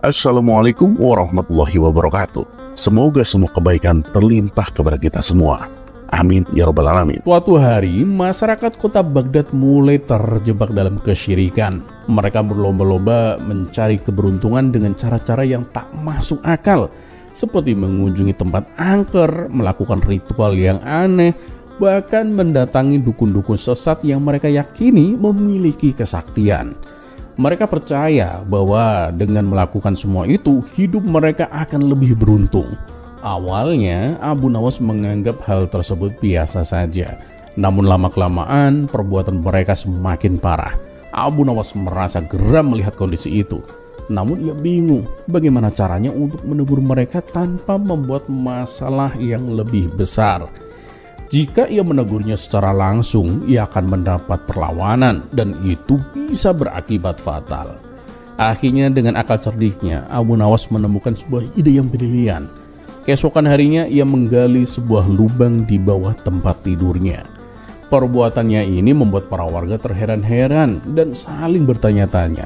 Assalamualaikum warahmatullahi wabarakatuh. Semoga semua kebaikan terlimpah kepada kita semua. Amin ya rabbal alamin. Suatu hari, masyarakat kota Baghdad mulai terjebak dalam kesyirikan. Mereka berlomba-lomba mencari keberuntungan dengan cara-cara yang tak masuk akal, seperti mengunjungi tempat angker, melakukan ritual yang aneh, bahkan mendatangi dukun-dukun sesat yang mereka yakini memiliki kesaktian. Mereka percaya bahwa dengan melakukan semua itu, hidup mereka akan lebih beruntung. Awalnya, Abu Nawas menganggap hal tersebut biasa saja. Namun lama-kelamaan, perbuatan mereka semakin parah. Abu Nawas merasa geram melihat kondisi itu. Namun ia bingung bagaimana caranya untuk menegur mereka tanpa membuat masalah yang lebih besar. Jika ia menegurnya secara langsung, ia akan mendapat perlawanan dan itu bisa berakibat fatal. Akhirnya dengan akal cerdiknya, Abu Nawas menemukan sebuah ide yang brilian. Keesokan harinya ia menggali sebuah lubang di bawah tempat tidurnya. Perbuatannya ini membuat para warga terheran-heran dan saling bertanya-tanya.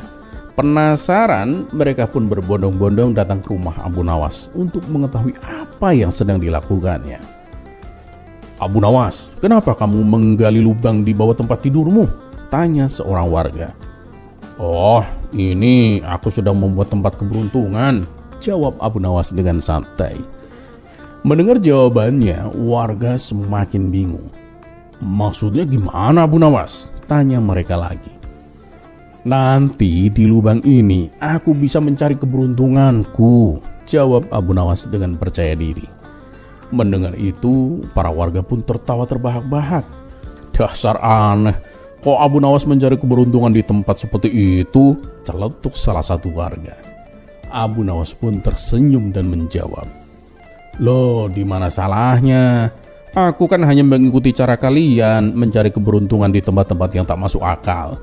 Penasaran, mereka pun berbondong-bondong datang ke rumah Abu Nawas untuk mengetahui apa yang sedang dilakukannya. "Abu Nawas, kenapa kamu menggali lubang di bawah tempat tidurmu?" tanya seorang warga. "Oh, ini aku sedang membuat tempat keberuntungan," jawab Abu Nawas dengan santai. Mendengar jawabannya, warga semakin bingung. "Maksudnya gimana, Abu Nawas?" tanya mereka lagi. "Nanti di lubang ini aku bisa mencari keberuntunganku," jawab Abu Nawas dengan percaya diri. Mendengar itu, para warga pun tertawa terbahak-bahak. "Dasar aneh, kok Abu Nawas mencari keberuntungan di tempat seperti itu?" celetuk salah satu warga. Abu Nawas pun tersenyum dan menjawab, "Loh, di mana salahnya? Aku kan hanya mengikuti cara kalian mencari keberuntungan di tempat-tempat yang tak masuk akal.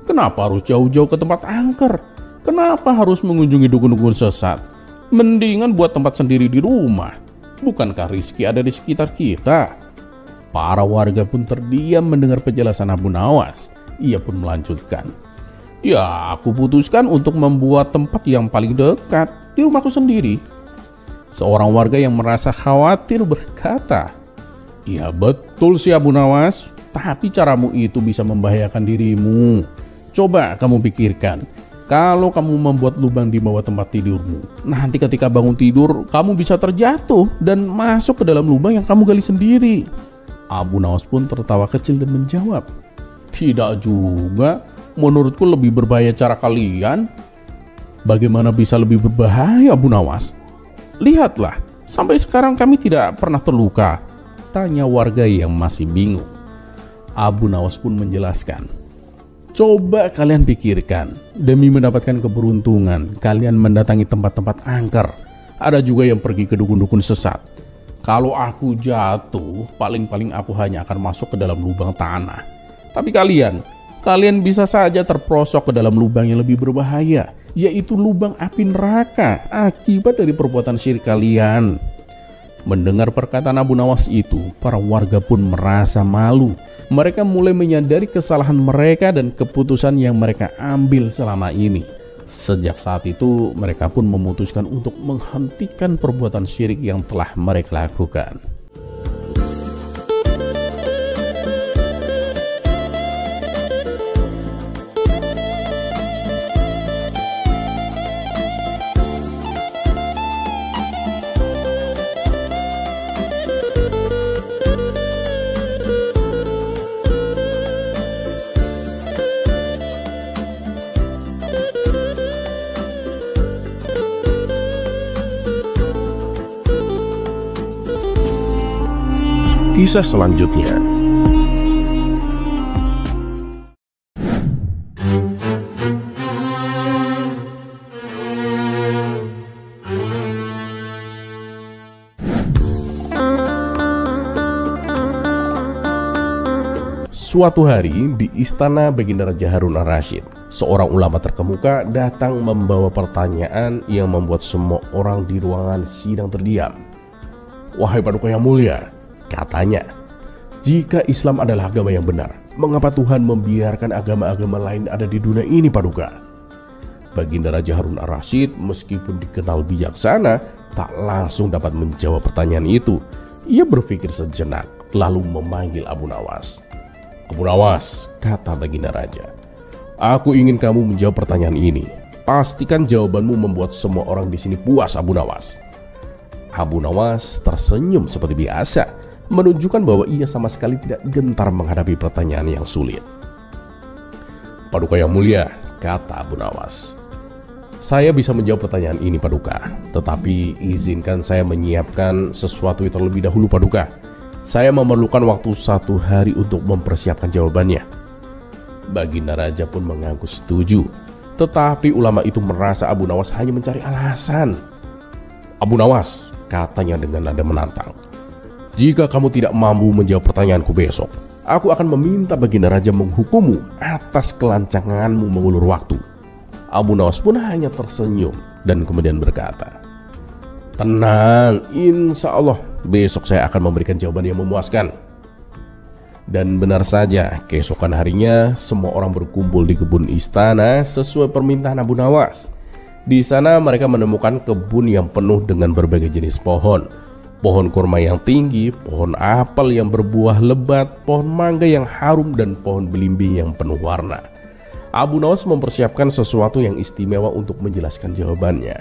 Kenapa harus jauh-jauh ke tempat angker? Kenapa harus mengunjungi dukun-dukun sesat? Mendingan buat tempat sendiri di rumah. Bukankah rizki ada di sekitar kita?" Para warga pun terdiam mendengar penjelasan Abu Nawas. Ia pun melanjutkan, "Ya, aku putuskan untuk membuat tempat yang paling dekat di rumahku sendiri." Seorang warga yang merasa khawatir berkata, "Ya betul sih Abu Nawas, tapi caramu itu bisa membahayakan dirimu. Coba kamu pikirkan, kalau kamu membuat lubang di bawah tempat tidurmu, nanti ketika bangun tidur, kamu bisa terjatuh dan masuk ke dalam lubang yang kamu gali sendiri." Abu Nawas pun tertawa kecil dan menjawab, "Tidak juga, menurutku lebih berbahaya cara kalian." "Bagaimana bisa lebih berbahaya, Abu Nawas? Lihatlah, sampai sekarang kami tidak pernah terluka," tanya warga yang masih bingung. Abu Nawas pun menjelaskan, "Coba kalian pikirkan, demi mendapatkan keberuntungan, kalian mendatangi tempat-tempat angker. Ada juga yang pergi ke dukun-dukun sesat. Kalau aku jatuh, paling-paling aku hanya akan masuk ke dalam lubang tanah. Tapi kalian bisa saja terperosok ke dalam lubang yang lebih berbahaya, yaitu lubang api neraka akibat dari perbuatan syirik kalian." Mendengar perkataan Abu Nawas itu, para warga pun merasa malu. Mereka mulai menyadari kesalahan mereka dan keputusan yang mereka ambil selama ini. Sejak saat itu, mereka pun memutuskan untuk menghentikan perbuatan syirik yang telah mereka lakukan. Kisah selanjutnya. Suatu hari di istana Baginda Raja Harun al-Rasyid, seorang ulama terkemuka datang membawa pertanyaan yang membuat semua orang di ruangan sidang terdiam. "Wahai Paduka yang mulia," katanya, "jika Islam adalah agama yang benar, mengapa Tuhan membiarkan agama-agama lain ada di dunia ini, Paduka?" Baginda Raja Harun ar-Rasyid meskipun dikenal bijaksana, tak langsung dapat menjawab pertanyaan itu. Ia berpikir sejenak, lalu memanggil Abu Nawas. "Abu Nawas," kata Baginda Raja, "aku ingin kamu menjawab pertanyaan ini. Pastikan jawabanmu membuat semua orang di sini puas, Abu Nawas." Abu Nawas tersenyum seperti biasa, menunjukkan bahwa ia sama sekali tidak gentar menghadapi pertanyaan yang sulit. "Paduka yang mulia," kata Abu Nawas, "saya bisa menjawab pertanyaan ini, Paduka. Tetapi izinkan saya menyiapkan sesuatu terlebih dahulu, Paduka. Saya memerlukan waktu 1 hari untuk mempersiapkan jawabannya." Baginda Raja pun mengaku setuju. Tetapi ulama itu merasa Abu Nawas hanya mencari alasan. "Abu Nawas," katanya dengan nada menantang, "jika kamu tidak mampu menjawab pertanyaanku besok, aku akan meminta Baginda Raja menghukummu atas kelancanganmu mengulur waktu." Abu Nawas pun hanya tersenyum dan kemudian berkata, "Tenang, insya Allah besok saya akan memberikan jawaban yang memuaskan." Dan benar saja, keesokan harinya semua orang berkumpul di kebun istana sesuai permintaan Abu Nawas. Di sana mereka menemukan kebun yang penuh dengan berbagai jenis pohon. Pohon kurma yang tinggi, pohon apel yang berbuah lebat, pohon mangga yang harum, dan pohon belimbing yang penuh warna. Abu Nawas mempersiapkan sesuatu yang istimewa untuk menjelaskan jawabannya.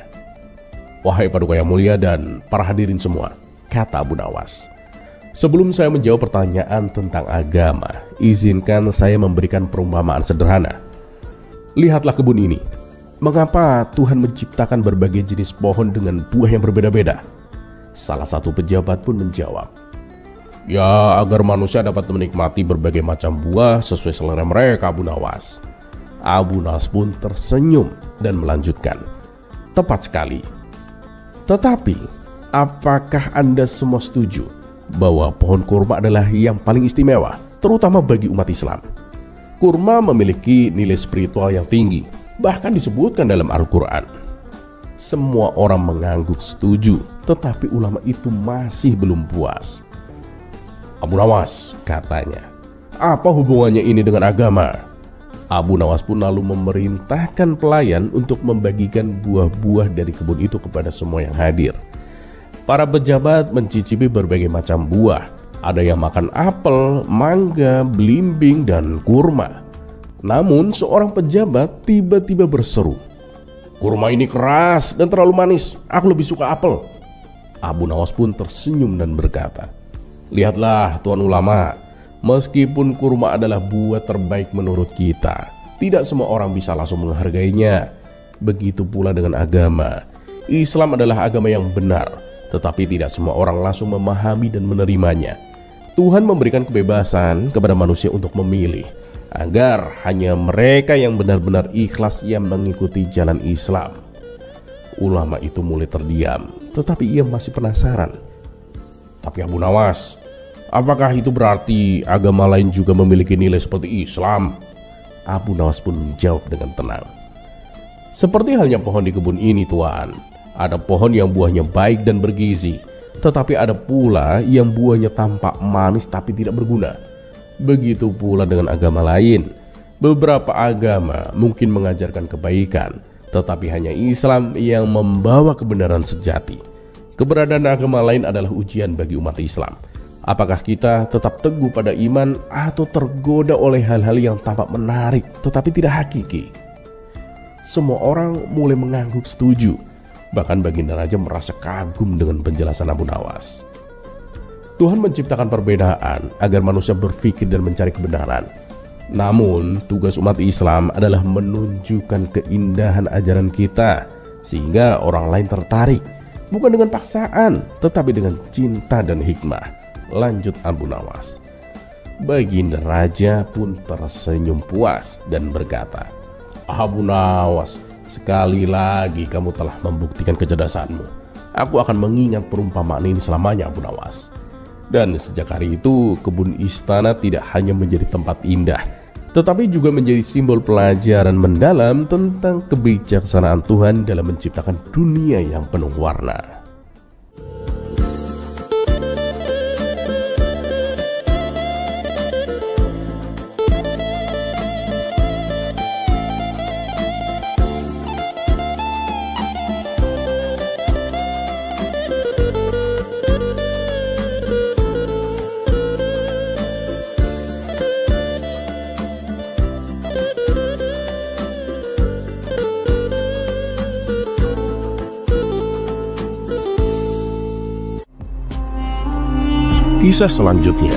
"Wahai Paduka yang mulia dan para hadirin semua," kata Abu Nawas, "sebelum saya menjawab pertanyaan tentang agama, izinkan saya memberikan perumpamaan sederhana. Lihatlah kebun ini. Mengapa Tuhan menciptakan berbagai jenis pohon dengan buah yang berbeda-beda?" Salah satu pejabat pun menjawab, "Ya, agar manusia dapat menikmati berbagai macam buah sesuai selera mereka, Abu Nawas." Abu Nawas pun tersenyum dan melanjutkan, "Tepat sekali. Tetapi, apakah Anda semua setuju bahwa pohon kurma adalah yang paling istimewa, terutama bagi umat Islam? Kurma memiliki nilai spiritual yang tinggi, bahkan disebutkan dalam Al-Quran." Semua orang mengangguk setuju, tetapi ulama itu masih belum puas. "Abu Nawas," katanya, "apa hubungannya ini dengan agama?" Abu Nawas pun lalu memerintahkan pelayan untuk membagikan buah-buah dari kebun itu kepada semua yang hadir. Para pejabat mencicipi berbagai macam buah. Ada yang makan apel, mangga, belimbing, dan kurma. Namun seorang pejabat tiba-tiba berseru, "Kurma ini keras dan terlalu manis, aku lebih suka apel." Abu Nawas pun tersenyum dan berkata, "Lihatlah Tuan Ulama, meskipun kurma adalah buah terbaik menurut kita, tidak semua orang bisa langsung menghargainya. Begitu pula dengan agama. Islam adalah agama yang benar, tetapi tidak semua orang langsung memahami dan menerimanya. Tuhan memberikan kebebasan kepada manusia untuk memilih, agar hanya mereka yang benar-benar ikhlas yang mengikuti jalan Islam." Ulama itu mulai terdiam, tetapi ia masih penasaran. "Tapi Abu Nawas, apakah itu berarti agama lain juga memiliki nilai seperti Islam?" Abu Nawas pun menjawab dengan tenang, "Seperti halnya pohon di kebun ini, Tuan. Ada pohon yang buahnya baik dan bergizi, tetapi ada pula yang buahnya tampak manis tapi tidak berguna. Begitu pula dengan agama lain. Beberapa agama mungkin mengajarkan kebaikan, tetapi hanya Islam yang membawa kebenaran sejati. Keberadaan agama lain adalah ujian bagi umat Islam. Apakah kita tetap teguh pada iman atau tergoda oleh hal-hal yang tampak menarik tetapi tidak hakiki?" Semua orang mulai mengangguk setuju. Bahkan Baginda Raja merasa kagum dengan penjelasan Abu Nawas. Tuhan menciptakan perbedaan agar manusia berpikir dan mencari kebenaran. Namun tugas umat Islam adalah menunjukkan keindahan ajaran kita, sehingga orang lain tertarik, bukan dengan paksaan tetapi dengan cinta dan hikmah, lanjut Abu Nawas. Baginda Raja pun tersenyum puas dan berkata, "Abu Nawas, sekali lagi kamu telah membuktikan kecerdasanmu. Aku akan mengingat perumpamaan ini selamanya, Abu Nawas." Dan sejak hari itu, kebun istana tidak hanya menjadi tempat indah, tetapi juga menjadi simbol pelajaran mendalam tentang kebijaksanaan Tuhan dalam menciptakan dunia yang penuh warna. kisah selanjutnya.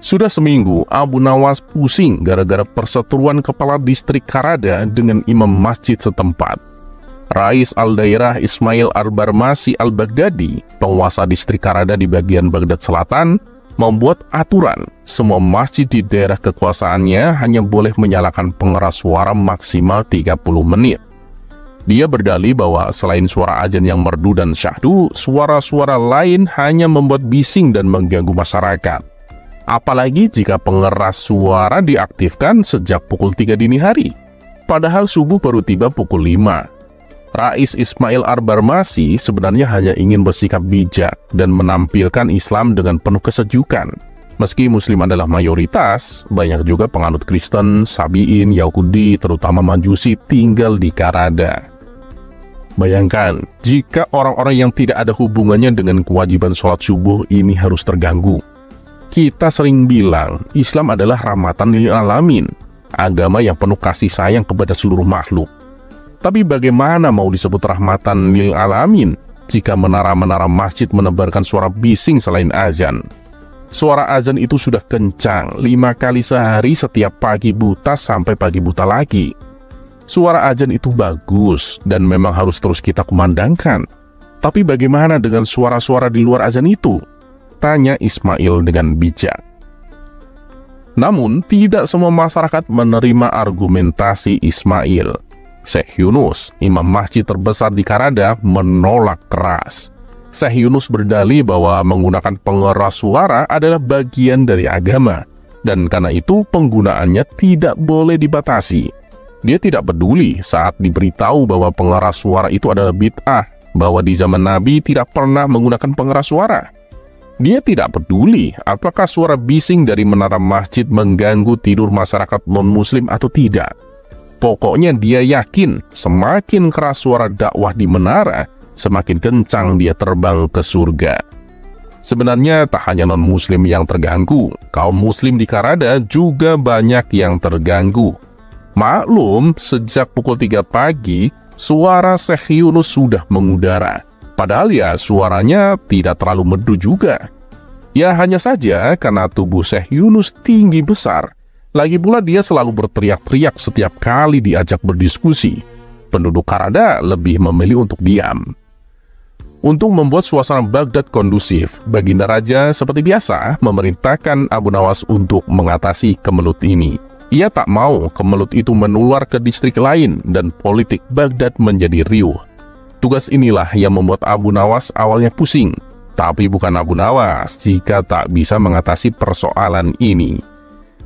Sudah seminggu, Abu Nawas pusing gara-gara perseteruan kepala distrik Karada dengan imam masjid setempat. Rais Al-Dairah Ismail Al-Barmasi Al-Baghdadi, penguasa distrik Karada di bagian Baghdad Selatan, membuat aturan semua masjid di daerah kekuasaannya hanya boleh menyalakan pengeras suara maksimal 30 menit. Dia berdalih bahwa selain suara azan yang merdu dan syahdu, suara-suara lain hanya membuat bising dan mengganggu masyarakat. Apalagi jika pengeras suara diaktifkan sejak pukul 3 dini hari, padahal subuh baru tiba pukul 5. Rais Ismail Al-Barmasi sebenarnya hanya ingin bersikap bijak dan menampilkan Islam dengan penuh kesejukan. Meski Muslim adalah mayoritas, banyak juga penganut Kristen, Sabi'in, Yahudi, terutama Majusi tinggal di Karada. Bayangkan, jika orang-orang yang tidak ada hubungannya dengan kewajiban sholat subuh ini harus terganggu. Kita sering bilang, Islam adalah rahmatan lil alamin, agama yang penuh kasih sayang kepada seluruh makhluk. Tapi bagaimana mau disebut rahmatan lil alamin jika menara-menara masjid menebarkan suara bising selain azan? Suara azan itu sudah kencang, 5 kali sehari setiap pagi buta sampai pagi buta lagi. Suara azan itu bagus dan memang harus terus kita kumandangkan. Tapi bagaimana dengan suara-suara di luar azan itu? Tanya Ismail dengan bijak. Namun, tidak semua masyarakat menerima argumentasi Ismail. Syekh Yunus, imam masjid terbesar di Karada, menolak keras. Syekh Yunus berdalih bahwa menggunakan pengeras suara adalah bagian dari agama, dan karena itu penggunaannya tidak boleh dibatasi. Dia tidak peduli saat diberitahu bahwa pengeras suara itu adalah bid'ah, bahwa di zaman Nabi tidak pernah menggunakan pengeras suara. Dia tidak peduli apakah suara bising dari menara masjid mengganggu tidur masyarakat non-muslim atau tidak. Pokoknya dia yakin semakin keras suara dakwah di menara, semakin kencang dia terbang ke surga. Sebenarnya tak hanya non-muslim yang terganggu, kaum muslim di Karada juga banyak yang terganggu. Maklum, sejak pukul 3 pagi, suara Syekh Yunus sudah mengudara. Padahal ya suaranya tidak terlalu merdu juga. Ya hanya saja karena tubuh Syekh Yunus tinggi besar. Lagi pula dia selalu berteriak-teriak setiap kali diajak berdiskusi. Penduduk Karada lebih memilih untuk diam. Untuk membuat suasana Baghdad kondusif, Baginda Raja seperti biasa memerintahkan Abu Nawas untuk mengatasi kemelut ini. Ia tak mau kemelut itu menular ke distrik lain dan politik Baghdad menjadi riuh. Tugas inilah yang membuat Abu Nawas awalnya pusing, tapi bukan Abu Nawas jika tak bisa mengatasi persoalan ini.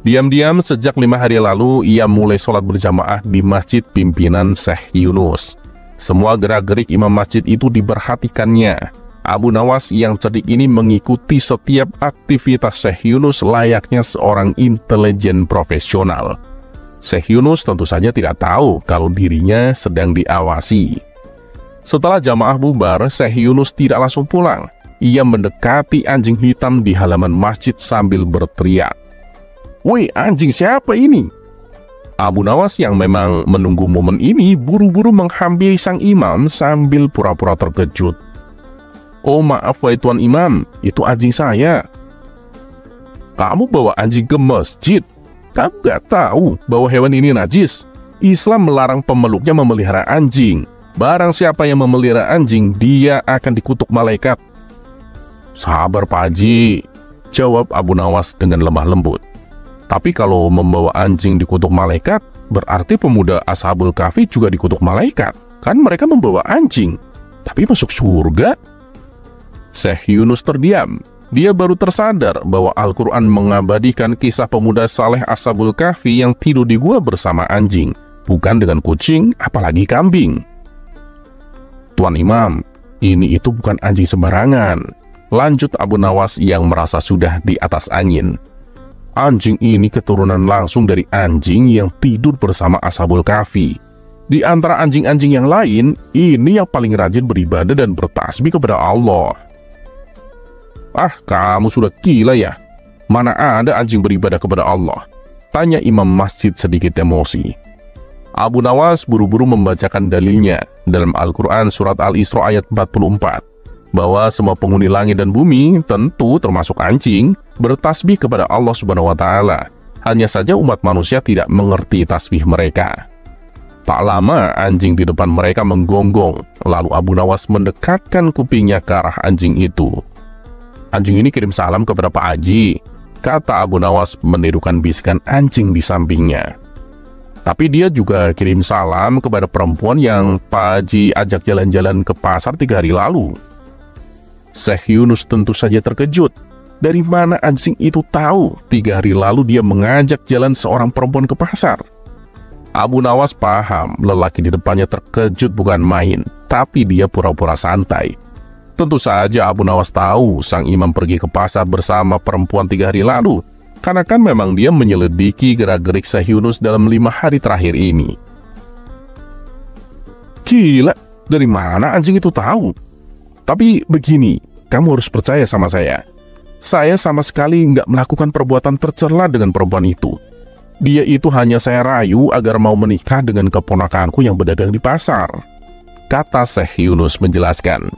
Diam-diam sejak 5 hari lalu, ia mulai sholat berjamaah di masjid pimpinan Syekh Yunus. Semua gerak-gerik imam masjid itu diperhatikannya. Abu Nawas yang cerdik ini mengikuti setiap aktivitas Syekh Yunus layaknya seorang intelijen profesional. Syekh Yunus tentu saja tidak tahu kalau dirinya sedang diawasi. Setelah jamaah bubar, Syekh Yunus tidak langsung pulang. Ia mendekati anjing hitam di halaman masjid sambil berteriak, "Woi, anjing siapa ini?" Abu Nawas yang memang menunggu momen ini buru-buru menghampiri sang imam sambil pura-pura terkejut. "Oh maaf wahai Tuan Imam, itu anjing saya." "Kamu bawa anjing ke masjid? Kamu gak tahu bahwa hewan ini najis? Islam melarang pemeluknya memelihara anjing. Barang siapa yang memelihara anjing, dia akan dikutuk malaikat." "Sabar Pak Haji," jawab Abu Nawas dengan lemah lembut. "Tapi kalau membawa anjing dikutuk malaikat, berarti pemuda Ashabul Kahfi juga dikutuk malaikat. Kan mereka membawa anjing, tapi masuk surga?" Syekh Yunus terdiam. Dia baru tersadar bahwa Al-Quran mengabadikan kisah pemuda saleh Ashabul Kahfi yang tidur di gua bersama anjing, bukan dengan kucing, apalagi kambing. "Tuan Imam, ini itu bukan anjing sembarangan," lanjut Abu Nawas yang merasa sudah di atas angin. "Anjing ini keturunan langsung dari anjing yang tidur bersama Ashabul Kahfi. Di antara anjing-anjing yang lain, ini yang paling rajin beribadah dan bertasbih kepada Allah." "Ah, kamu sudah gila ya? Mana ada anjing beribadah kepada Allah?" tanya imam masjid sedikit emosi. Abu Nawas buru-buru membacakan dalilnya dalam Al-Quran surat Al-Isra ayat 44, bahwa semua penghuni langit dan bumi, tentu termasuk anjing, bertasbih kepada Allah Subhanahu wa Ta'ala. Hanya saja umat manusia tidak mengerti tasbih mereka. Tak lama anjing di depan mereka menggonggong, lalu Abu Nawas mendekatkan kupingnya ke arah anjing itu. "Anjing ini kirim salam kepada Pak Haji," kata Abu Nawas menirukan bisikan anjing di sampingnya. "Tapi dia juga kirim salam kepada perempuan yang Pak Haji ajak jalan-jalan ke pasar 3 hari lalu." Syekh Yunus tentu saja terkejut. Dari mana anjing itu tahu 3 hari lalu dia mengajak jalan seorang perempuan ke pasar? Abu Nawas paham lelaki di depannya terkejut bukan main, tapi dia pura-pura santai. Tentu saja Abu Nawas tahu sang imam pergi ke pasar bersama perempuan 3 hari lalu, karena kan memang dia menyelidiki gerak-gerik Syekh Yunus dalam 5 hari terakhir ini. "Gila, dari mana anjing itu tahu? Tapi begini, kamu harus percaya sama saya. Saya sama sekali nggak melakukan perbuatan tercela dengan perempuan itu. Dia itu hanya saya rayu agar mau menikah dengan keponakanku yang berdagang di pasar," kata Syekh Yunus menjelaskan.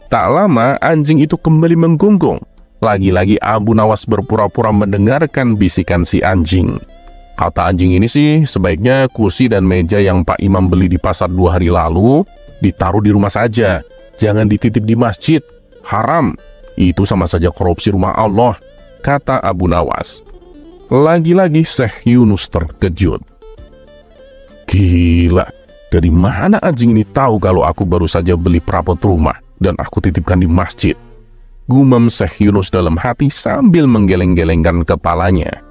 Tak lama anjing itu kembali menggonggong. Lagi-lagi Abu Nawas berpura-pura mendengarkan bisikan si anjing. "Kata anjing ini sih, sebaiknya kursi dan meja yang Pak Imam beli di pasar 2 hari lalu ditaruh di rumah saja. Jangan dititip di masjid. Haram. Itu sama saja korupsi rumah Allah," kata Abu Nawas. Lagi-lagi Syekh Yunus terkejut. "Gila, dari mana anjing ini tahu kalau aku baru saja beli perabot rumah dan aku titipkan di masjid?" gumam Syekh Yunus dalam hati sambil menggeleng-gelengkan kepalanya.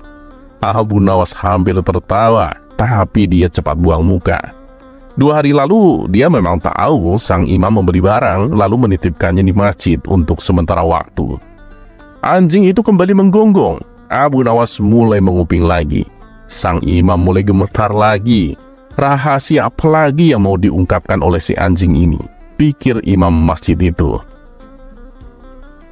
Abu Nawas hampir tertawa, tapi dia cepat buang muka. 2 hari lalu dia memang tahu sang imam membeli barang lalu menitipkannya di masjid untuk sementara waktu. Anjing itu kembali menggonggong. Abu Nawas mulai menguping lagi. Sang imam mulai gemetar lagi. Rahasia apa lagi yang mau diungkapkan oleh si anjing ini? Pikir imam masjid itu.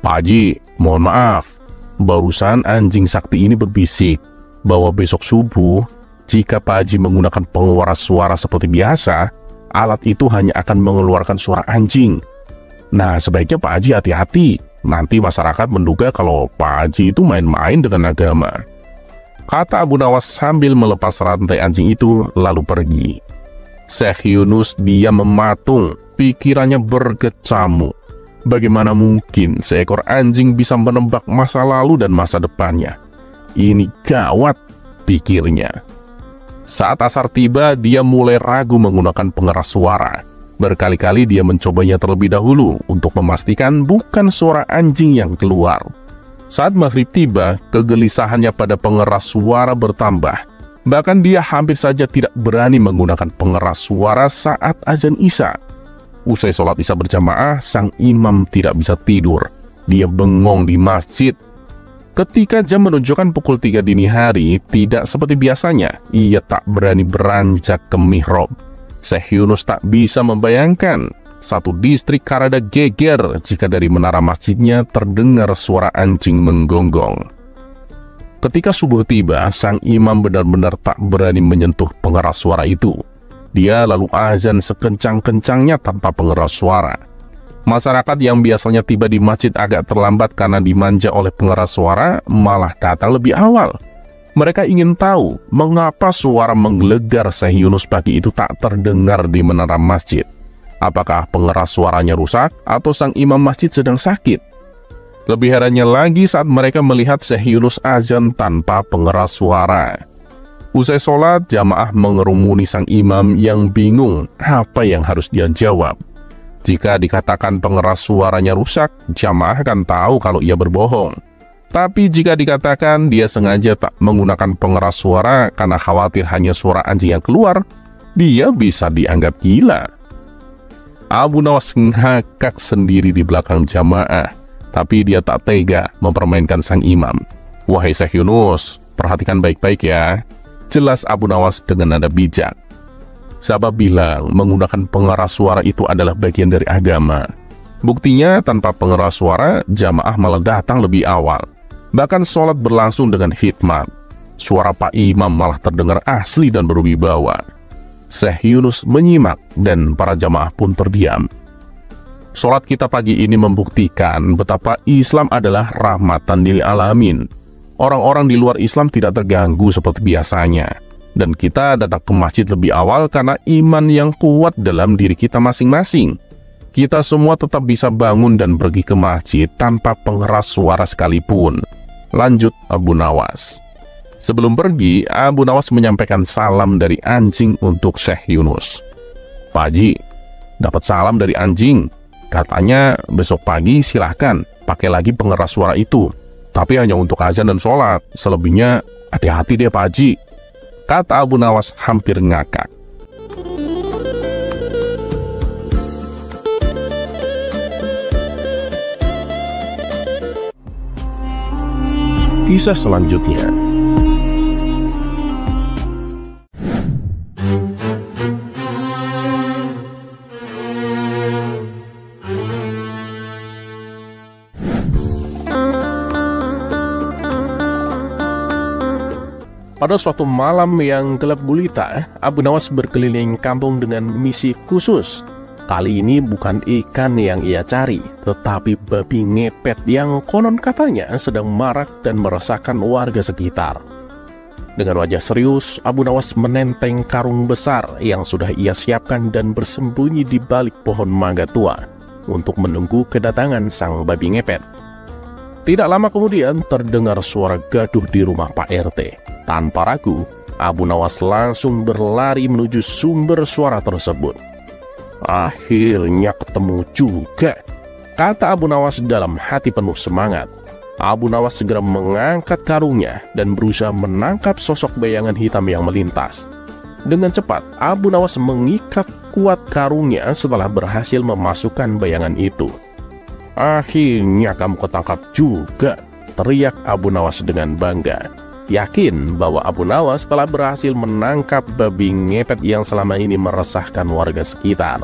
"Pak Haji, mohon maaf. Barusan anjing sakti ini berbisik bahwa besok subuh, jika Pak Haji menggunakan pengeluaran suara seperti biasa, alat itu hanya akan mengeluarkan suara anjing. Nah, sebaiknya Pak Haji hati-hati. Nanti masyarakat menduga kalau Pak Haji itu main-main dengan agama," kata Abu Nawas sambil melepas rantai anjing itu lalu pergi. Syekh Yunus diam mematung, pikirannya berkecamuk. Bagaimana mungkin seekor anjing bisa menebak masa lalu dan masa depannya? Ini gawat, pikirnya. Saat asar tiba, dia mulai ragu menggunakan pengeras suara. Berkali-kali dia mencobanya terlebih dahulu untuk memastikan bukan suara anjing yang keluar. Saat maghrib tiba, kegelisahannya pada pengeras suara bertambah. Bahkan dia hampir saja tidak berani menggunakan pengeras suara saat azan Isya. Usai sholat Isya berjamaah, sang imam tidak bisa tidur. Dia bengong di masjid. Ketika jam menunjukkan pukul 3 dini hari, tidak seperti biasanya, ia tak berani beranjak ke mihrab. Syekh Yunus tak bisa membayangkan satu distrik Karada geger jika dari menara masjidnya terdengar suara anjing menggonggong. Ketika subuh tiba, sang imam benar-benar tak berani menyentuh pengeras suara itu. Dia lalu azan sekencang-kencangnya tanpa pengeras suara. Masyarakat yang biasanya tiba di masjid agak terlambat karena dimanja oleh pengeras suara malah datang lebih awal. Mereka ingin tahu mengapa suara menggelegar Syekh Yunus pagi itu tak terdengar di menara masjid. Apakah pengeras suaranya rusak atau sang imam masjid sedang sakit? Lebih herannya lagi saat mereka melihat Syekh Yunus azan tanpa pengeras suara. Usai sholat, jamaah mengerumuni sang imam yang bingung apa yang harus dia jawab. Jika dikatakan pengeras suaranya rusak, jamaah akan tahu kalau ia berbohong. Tapi jika dikatakan dia sengaja tak menggunakan pengeras suara karena khawatir hanya suara anjing yang keluar, dia bisa dianggap gila. Abu Nawas ngakak sendiri di belakang jamaah, tapi dia tak tega mempermainkan sang imam. "Wahai Syekh Yunus, perhatikan baik-baik ya," jelas Abu Nawas dengan nada bijak. "Siapa bilang menggunakan pengeras suara itu adalah bagian dari agama? Buktinya, tanpa pengeras suara, jamaah malah datang lebih awal. Bahkan sholat berlangsung dengan hikmat. Suara Pak Imam malah terdengar asli dan berwibawa. Syekh Yunus menyimak dan para jamaah pun terdiam. Sholat kita pagi ini membuktikan betapa Islam adalah rahmatan lil alamin. Orang-orang di luar Islam tidak terganggu seperti biasanya. Dan kita datang ke masjid lebih awal karena iman yang kuat dalam diri kita masing-masing. Kita semua tetap bisa bangun dan pergi ke masjid tanpa pengeras suara sekalipun. Lanjut Abu Nawas. Sebelum pergi, Abu Nawas menyampaikan salam dari anjing untuk Syekh Yunus. Pak Haji, dapat salam dari anjing. Katanya besok pagi silahkan pakai lagi pengeras suara itu. Tapi hanya untuk azan dan sholat. Selebihnya hati-hati deh Pak Haji, kata Abu Nawas hampir ngakak. Kisah selanjutnya. Pada suatu malam yang gelap gulita, Abu Nawas berkeliling kampung dengan misi khusus. Kali ini bukan ikan yang ia cari, tetapi babi ngepet yang konon katanya sedang marak dan meresahkan warga sekitar. Dengan wajah serius, Abu Nawas menenteng karung besar yang sudah ia siapkan dan bersembunyi di balik pohon mangga tua untuk menunggu kedatangan sang babi ngepet. Tidak lama kemudian terdengar suara gaduh di rumah Pak RT. Tanpa ragu, Abu Nawas langsung berlari menuju sumber suara tersebut. Akhirnya ketemu juga, kata Abu Nawas dalam hati penuh semangat. Abu Nawas segera mengangkat karungnya dan berusaha menangkap sosok bayangan hitam yang melintas. Dengan cepat, Abu Nawas mengikat kuat karungnya setelah berhasil memasukkan bayangan itu. Akhirnya kamu ketangkap juga, teriak Abu Nawas dengan bangga. Yakin bahwa Abu Nawas telah berhasil menangkap babi ngepet yang selama ini meresahkan warga sekitar.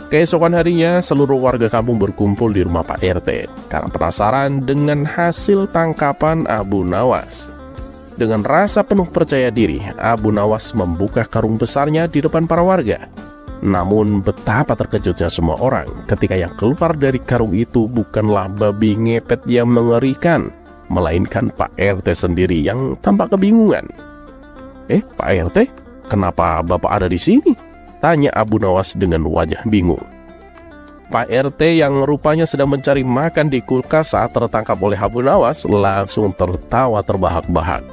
Keesokan harinya, seluruh warga kampung berkumpul di rumah Pak RT karena penasaran dengan hasil tangkapan Abu Nawas. Dengan rasa penuh percaya diri, Abu Nawas membuka karung besarnya di depan para warga. Namun betapa terkejutnya semua orang ketika yang keluar dari karung itu bukanlah babi ngepet yang mengerikan, melainkan Pak RT sendiri yang tampak kebingungan. Pak RT, kenapa Bapak ada di sini? Tanya Abu Nawas dengan wajah bingung. Pak RT yang rupanya sedang mencari makan di kulkas saat tertangkap oleh Abu Nawas langsung tertawa terbahak-bahak.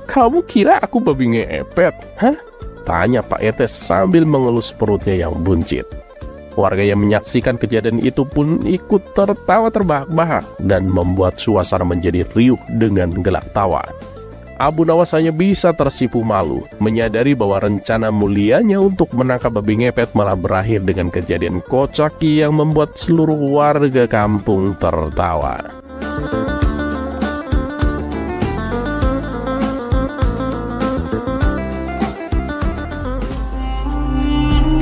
Kamu kira aku babi ngepet? Hah? Tanya Pak RT sambil mengelus perutnya yang buncit. Warga yang menyaksikan kejadian itu pun ikut tertawa terbahak-bahak dan membuat suasana menjadi riuh dengan gelak tawa. Abu Nawas hanya bisa tersipu malu, menyadari bahwa rencana mulianya untuk menangkap babi ngepet malah berakhir dengan kejadian kocak yang membuat seluruh warga kampung tertawa.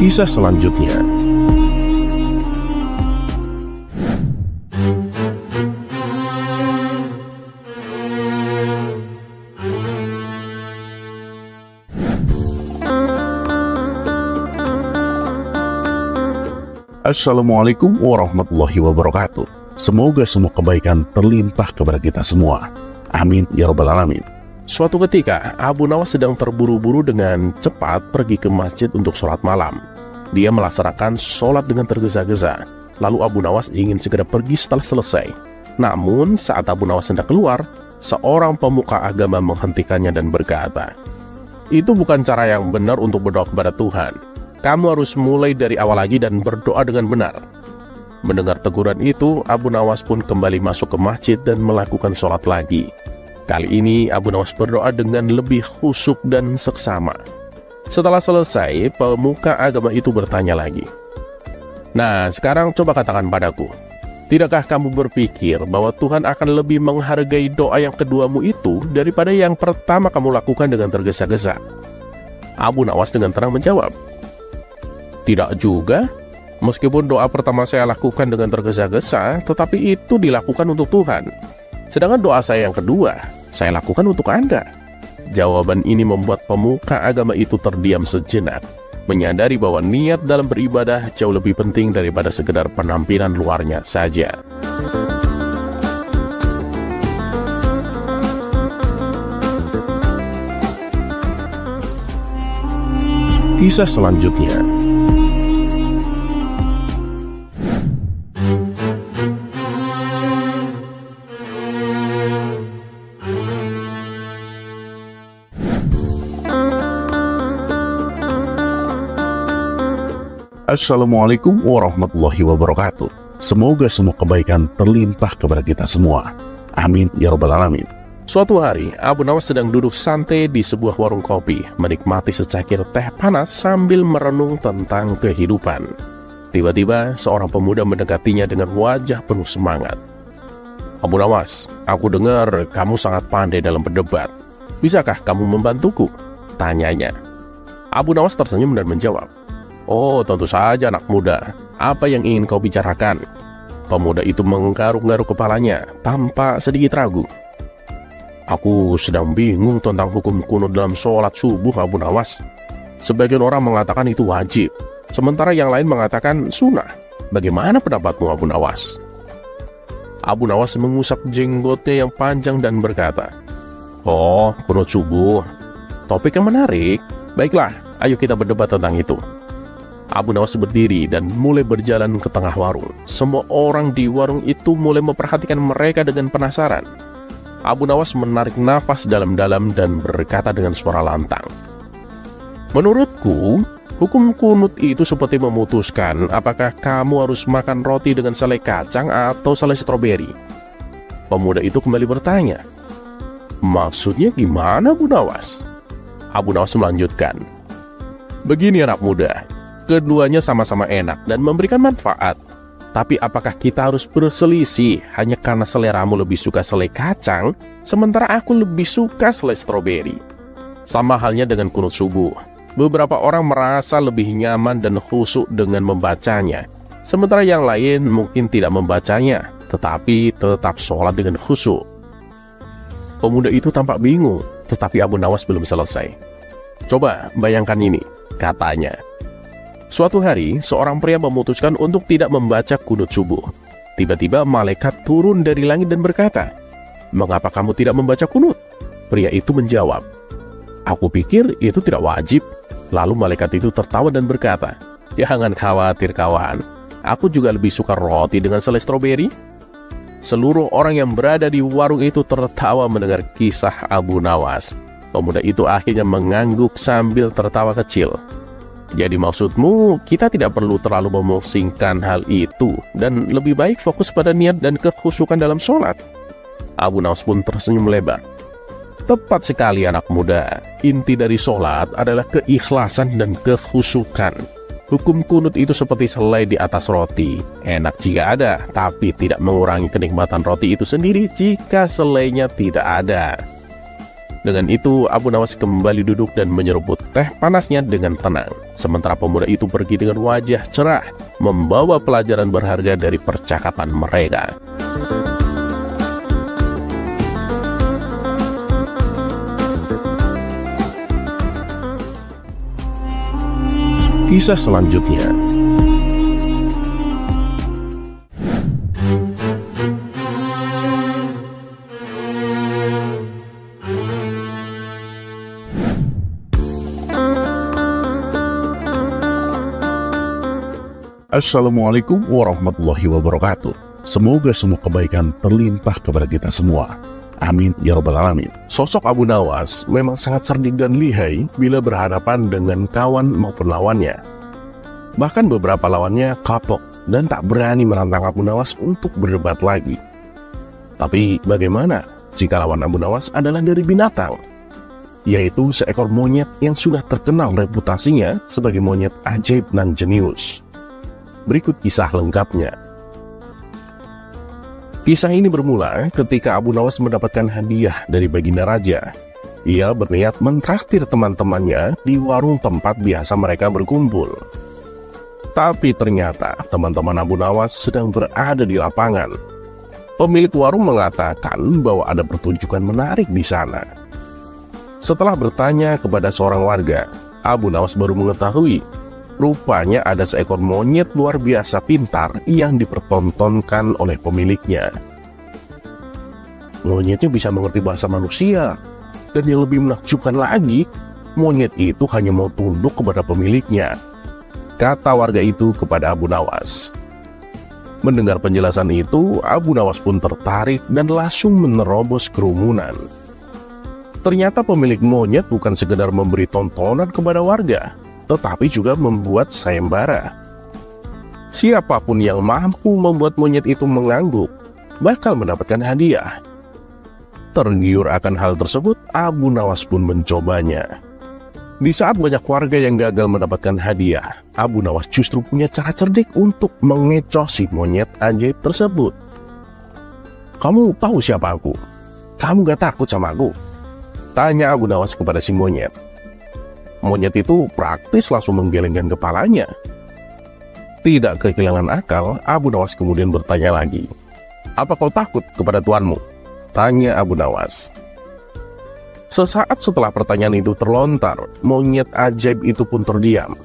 Kisah selanjutnya. Assalamualaikum warahmatullahi wabarakatuh. Semoga semua kebaikan terlimpah kepada kita semua. Amin ya rabbal alamin. Suatu ketika, Abu Nawas sedang terburu-buru dengan cepat pergi ke masjid untuk sholat malam. Dia melaksanakan sholat dengan tergesa-gesa. Lalu Abu Nawas ingin segera pergi setelah selesai. Namun, saat Abu Nawas hendak keluar, seorang pemuka agama menghentikannya dan berkata, "Itu bukan cara yang benar untuk berdoa kepada Tuhan. Kamu harus mulai dari awal lagi dan berdoa dengan benar." Mendengar teguran itu, Abu Nawas pun kembali masuk ke masjid dan melakukan sholat lagi. Kali ini Abu Nawas berdoa dengan lebih khusyuk dan seksama. Setelah selesai, pemuka agama itu bertanya lagi, "Nah, sekarang coba katakan padaku, tidakkah kamu berpikir bahwa Tuhan akan lebih menghargai doa yang keduamu itu daripada yang pertama kamu lakukan dengan tergesa-gesa?" Abu Nawas dengan tenang menjawab, "Tidak juga. Meskipun doa pertama saya lakukan dengan tergesa-gesa, tetapi itu dilakukan untuk Tuhan. Sedangkan doa saya yang kedua, saya lakukan untuk Anda. Jawaban ini membuat pemuka agama itu terdiam sejenak, menyadari bahwa niat dalam beribadah jauh lebih penting daripada sekedar penampilan luarnya saja. Kisah selanjutnya. Assalamualaikum warahmatullahi wabarakatuh. Semoga semua kebaikan terlimpah kepada kita semua. Amin ya rabbal alamin. Suatu hari, Abu Nawas sedang duduk santai di sebuah warung kopi, menikmati secangkir teh panas sambil merenung tentang kehidupan. Tiba-tiba, seorang pemuda mendekatinya dengan wajah penuh semangat. Abu Nawas, aku dengar kamu sangat pandai dalam berdebat. Bisakah kamu membantuku? Tanyanya. Abu Nawas tersenyum dan menjawab, oh, tentu saja anak muda. Apa yang ingin kau bicarakan? Pemuda itu menggaruk-garuk kepalanya tanpa sedikit ragu. Aku sedang bingung tentang hukum kunut dalam sholat subuh, Abu Nawas. Sebagian orang mengatakan itu wajib, sementara yang lain mengatakan sunnah. Bagaimana pendapatmu, Abu Nawas? Abu Nawas mengusap jenggotnya yang panjang dan berkata, oh, kunut subuh. Topik yang menarik. Baiklah, ayo kita berdebat tentang itu. Abu Nawas berdiri dan mulai berjalan ke tengah warung. Semua orang di warung itu mulai memperhatikan mereka dengan penasaran. Abu Nawas menarik nafas dalam-dalam dan berkata dengan suara lantang, menurutku, hukum kunut itu seperti memutuskan apakah kamu harus makan roti dengan selai kacang atau selai stroberi. Pemuda itu kembali bertanya, maksudnya gimana, Abu Nawas? Abu Nawas melanjutkan, begini anak muda, keduanya sama-sama enak dan memberikan manfaat. Tapi apakah kita harus berselisih hanya karena seleramu lebih suka selai kacang, sementara aku lebih suka selai stroberi? Sama halnya dengan kunut subuh. Beberapa orang merasa lebih nyaman dan khusyuk dengan membacanya, sementara yang lain mungkin tidak membacanya, tetapi tetap sholat dengan khusyuk. Pemuda itu tampak bingung, tetapi Abu Nawas belum selesai. Coba bayangkan ini, katanya. Suatu hari, seorang pria memutuskan untuk tidak membaca kunut subuh. Tiba-tiba malaikat turun dari langit dan berkata, mengapa kamu tidak membaca kunut? Pria itu menjawab, aku pikir itu tidak wajib. Lalu malaikat itu tertawa dan berkata, jangan khawatir kawan, aku juga lebih suka roti dengan selai stroberi. Seluruh orang yang berada di warung itu tertawa mendengar kisah Abu Nawas. Pemuda itu akhirnya mengangguk sambil tertawa kecil. Jadi maksudmu, kita tidak perlu terlalu memusingkan hal itu dan lebih baik fokus pada niat dan kekhusyukan dalam sholat. Abu Nawas pun tersenyum lebar. Tepat sekali anak muda, inti dari sholat adalah keikhlasan dan kekhusyukan. Hukum kunut itu seperti selai di atas roti, enak jika ada, tapi tidak mengurangi kenikmatan roti itu sendiri jika selainya tidak ada. Dengan itu, Abu Nawas kembali duduk dan menyeruput teh panasnya dengan tenang. Sementara pemuda itu pergi dengan wajah cerah, membawa pelajaran berharga dari percakapan mereka. Kisah selanjutnya. Assalamualaikum warahmatullahi wabarakatuh. Semoga semua kebaikan terlimpah kepada kita semua. Amin ya rabbal alamin. Sosok Abu Nawas memang sangat cerdik dan lihai bila berhadapan dengan kawan maupun lawannya. Bahkan beberapa lawannya kapok dan tak berani menantang Abu Nawas untuk berdebat lagi. Tapi bagaimana jika lawan Abu Nawas adalah dari binatang? Yaitu seekor monyet yang sudah terkenal reputasinya sebagai monyet ajaib dan jenius. Berikut kisah lengkapnya. Kisah ini bermula ketika Abu Nawas mendapatkan hadiah dari baginda raja. Ia berniat mentraktir teman-temannya di warung tempat biasa mereka berkumpul. Tapi ternyata teman-teman Abu Nawas sedang berada di lapangan. Pemilik warung mengatakan bahwa ada pertunjukan menarik di sana. Setelah bertanya kepada seorang warga, Abu Nawas baru mengetahui rupanya ada seekor monyet luar biasa pintar yang dipertontonkan oleh pemiliknya. Monyetnya bisa mengerti bahasa manusia, dan yang lebih menakjubkan lagi, monyet itu hanya mau tunduk kepada pemiliknya, kata warga itu kepada Abu Nawas. Mendengar penjelasan itu, Abu Nawas pun tertarik dan langsung menerobos kerumunan. Ternyata pemilik monyet bukan sekedar memberi tontonan kepada warga, tetapi juga membuat sayembara. Siapapun yang mampu membuat monyet itu mengangguk bakal mendapatkan hadiah. Tergiur akan hal tersebut, Abu Nawas pun mencobanya. Di saat banyak warga yang gagal mendapatkan hadiah, Abu Nawas justru punya cara cerdik untuk mengecoh si monyet ajaib tersebut. "Kamu tahu siapa aku? Kamu gak takut sama aku?" tanya Abu Nawas kepada si monyet. Monyet itu praktis langsung menggelengkan kepalanya. Tidak kehilangan akal, Abu Nawas kemudian bertanya lagi. "Apa kau takut kepada tuanmu?" tanya Abu Nawas. Sesaat setelah pertanyaan itu terlontar, monyet ajaib itu pun terdiam.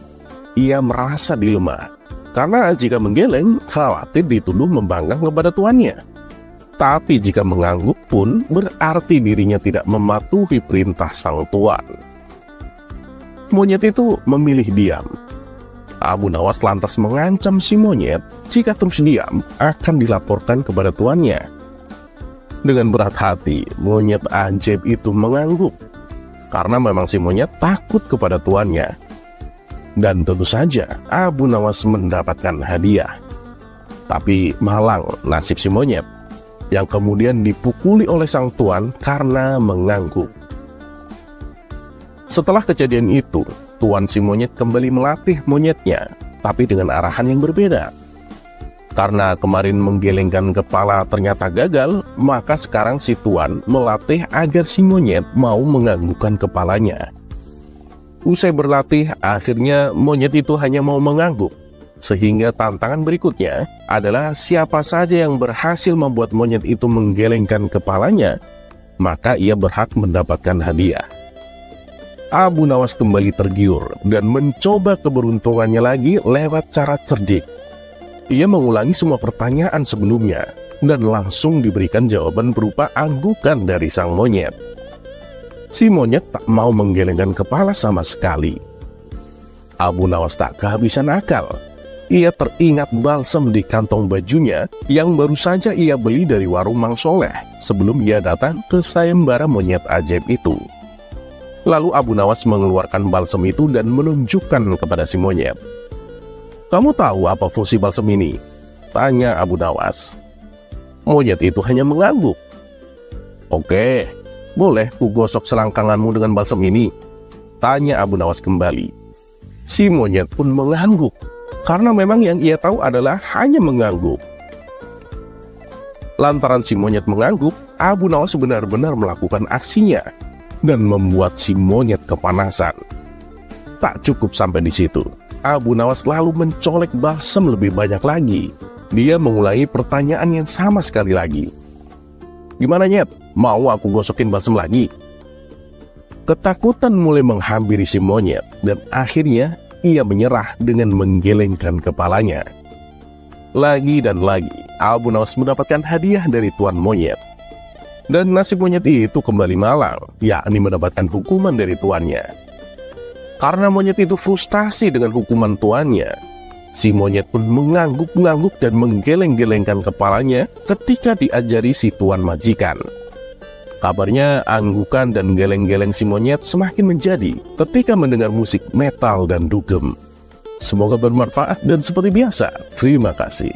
Ia merasa dilema, karena jika menggeleng, khawatir dituduh membangkang kepada tuannya. Tapi jika mengangguk pun, berarti dirinya tidak mematuhi perintah sang tuan. Monyet itu memilih diam. Abu Nawas lantas mengancam si monyet, jika terus diam, akan dilaporkan kepada tuannya. Dengan berat hati, monyet ajaib itu mengangguk, karena memang si monyet takut kepada tuannya. Dan tentu saja, Abu Nawas mendapatkan hadiah. Tapi malang nasib si monyet, yang kemudian dipukuli oleh sang tuan karena mengangguk. Setelah kejadian itu, tuan si monyet kembali melatih monyetnya, tapi dengan arahan yang berbeda. Karena kemarin menggelengkan kepala ternyata gagal, maka sekarang si tuan melatih agar si monyet mau menganggukkan kepalanya. Usai berlatih, akhirnya monyet itu hanya mau mengangguk. Sehingga tantangan berikutnya adalah siapa saja yang berhasil membuat monyet itu menggelengkan kepalanya, maka ia berhak mendapatkan hadiah. Abu Nawas kembali tergiur dan mencoba keberuntungannya lagi lewat cara cerdik. Ia mengulangi semua pertanyaan sebelumnya dan langsung diberikan jawaban berupa anggukan dari sang monyet. Si monyet tak mau menggelengkan kepala sama sekali. Abu Nawas tak kehabisan akal. Ia teringat balsam di kantong bajunya yang baru saja ia beli dari warung Mang Soleh sebelum ia datang ke sayembara monyet ajaib itu. Lalu Abu Nawas mengeluarkan balsam itu dan menunjukkan kepada si monyet. "Kamu tahu apa fungsi balsam ini?" tanya Abu Nawas. Monyet itu hanya mengangguk. "Oke, boleh ku gosok selangkanganmu dengan balsam ini?" tanya Abu Nawas kembali. Si monyet pun mengangguk, karena memang yang ia tahu adalah hanya mengangguk. Lantaran si monyet mengangguk, Abu Nawas benar-benar melakukan aksinya dan membuat si monyet kepanasan. Tak cukup sampai di situ, Abu Nawas lalu mencolek balsam lebih banyak lagi. Dia mengulangi pertanyaan yang sama sekali lagi. "Gimana nyet? Mau aku gosokin balsam lagi?" Ketakutan mulai menghampiri si monyet dan akhirnya ia menyerah dengan menggelengkan kepalanya. Lagi dan lagi, Abu Nawas mendapatkan hadiah dari tuan monyet. Dan nasib monyet itu kembali malang, yakni mendapatkan hukuman dari tuannya. Karena monyet itu frustasi dengan hukuman tuannya, si monyet pun mengangguk-ngangguk dan menggeleng-gelengkan kepalanya ketika diajari si tuan majikan. Kabarnya anggukan dan geleng-geleng si monyet semakin menjadi ketika mendengar musik metal dan dugem. Semoga bermanfaat dan seperti biasa, terima kasih.